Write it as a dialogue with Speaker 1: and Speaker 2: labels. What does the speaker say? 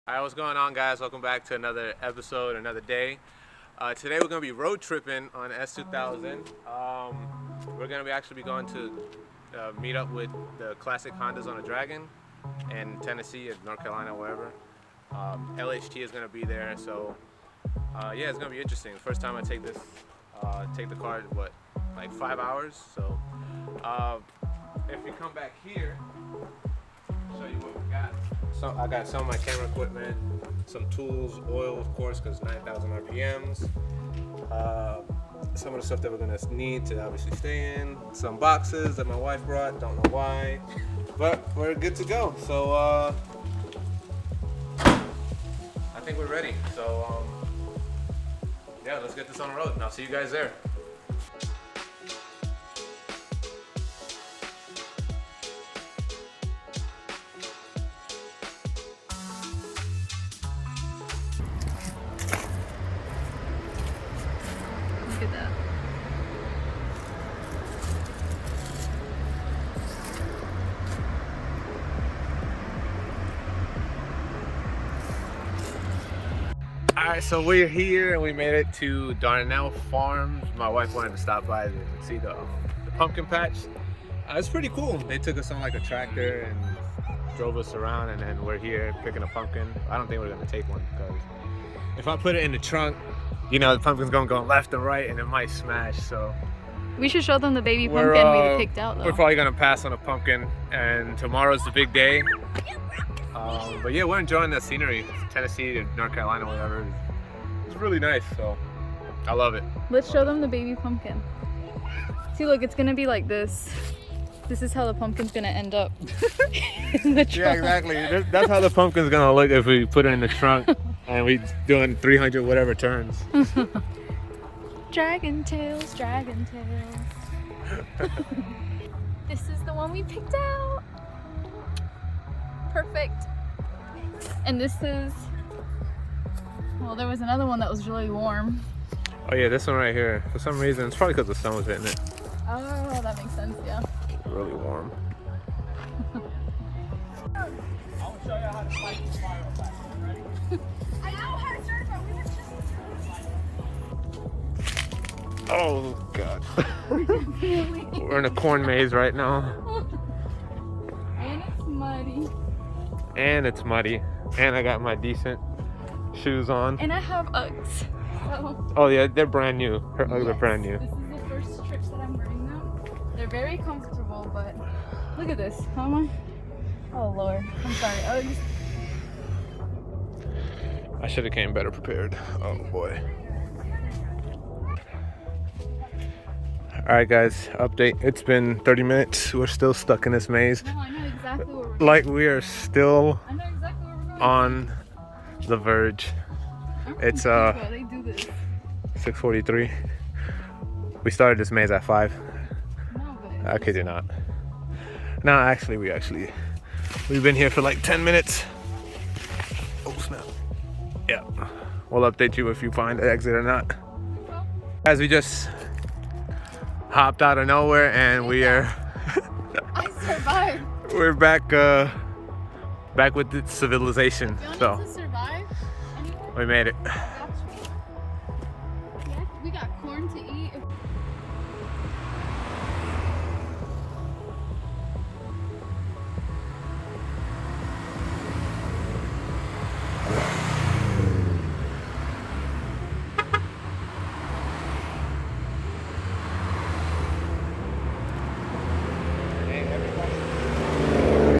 Speaker 1: Alright, what's going on, guys? Welcome back to another episode, another day. Today we're going to be road tripping on S2000. We're going to actually be going to meet up with the classic Hondas on a Dragon in Tennessee, in North Carolina, wherever. LHT is going to be there, so yeah, it's going to be interesting. The first time I take this, take the car, like 5 hours. So if you come back here, I'll show you what we got. So I got some of my camera equipment, some tools, oil of course, because 9,000 RPMs. Some of the stuff that we're gonna need to obviously stay in. Some boxes that my wife brought, don't know why, but we're good to go. So I think we're ready. So yeah, let's get this on the road and I'll see you guys there.
Speaker 2: Look at that.
Speaker 1: Alright, so we're here and we made it to Darnell Farms. My wife wanted to stop by to see the pumpkin patch. It's pretty cool. They took us on like a tractor and drove us around, and then we're here picking a pumpkin. I don't think we're gonna take one because if I put it in the trunk, you know, the pumpkin's gonna go left and right and it might smash. So
Speaker 2: We should show them the baby pumpkin we picked out though.
Speaker 1: We're probably gonna pass on a pumpkin, and tomorrow's the big day. But yeah, we're enjoying the scenery. Tennessee, North Carolina, whatever. It's really nice, so I love it.
Speaker 2: Let's show them the baby pumpkin. See, look, it's gonna be like this. This is how the pumpkin's gonna end up in the trunk.
Speaker 1: Yeah, exactly. That's how the pumpkin's gonna look if we put it in the trunk and we doing 300 whatever turns.
Speaker 2: Dragon tails, dragon tails. This is the one we picked out. Perfect. And this is, well, there was another one that was really warm.
Speaker 1: Oh yeah, this one right here. For some reason, it's probably because the sun was hitting it.
Speaker 2: Oh, that makes sense, yeah.
Speaker 1: Really warm.
Speaker 3: I will show you how to fight the spiral back. Ready? I know how to start it, but we were just...
Speaker 1: Oh god. We're in a corn maze right now.
Speaker 2: And it's muddy.
Speaker 1: And it's muddy. And I got my decent shoes on.
Speaker 2: And I have Uggs. So
Speaker 1: Oh yeah, they're brand new. Her Uggs are brand new.
Speaker 2: this is the first trip that I'm wearing them. They're very comfortable, but look at this. How am I? Oh Lord, I'm sorry, Uggs.
Speaker 1: I should have came better prepared. Oh boy. Alright guys, update. It's been 30 minutes. We're still stuck in this maze.
Speaker 2: No, I know exactly where we're going.
Speaker 1: Like we are still
Speaker 2: I know exactly where we're going.
Speaker 1: on the verge. It's
Speaker 2: They do this.
Speaker 1: 6:43. We started this maze at 5.
Speaker 2: No, but
Speaker 1: I kid you not. No, actually we've been here for like 10 minutes. Oh snap. Yeah. We'll update you if you find the exit or not. Guys, we just hopped out of nowhere and we are
Speaker 2: I survived.
Speaker 1: we're back with the civilization.
Speaker 2: You want
Speaker 1: So
Speaker 2: us to survive anywhere?
Speaker 1: we made it.
Speaker 2: Yeah, we got corn to eat.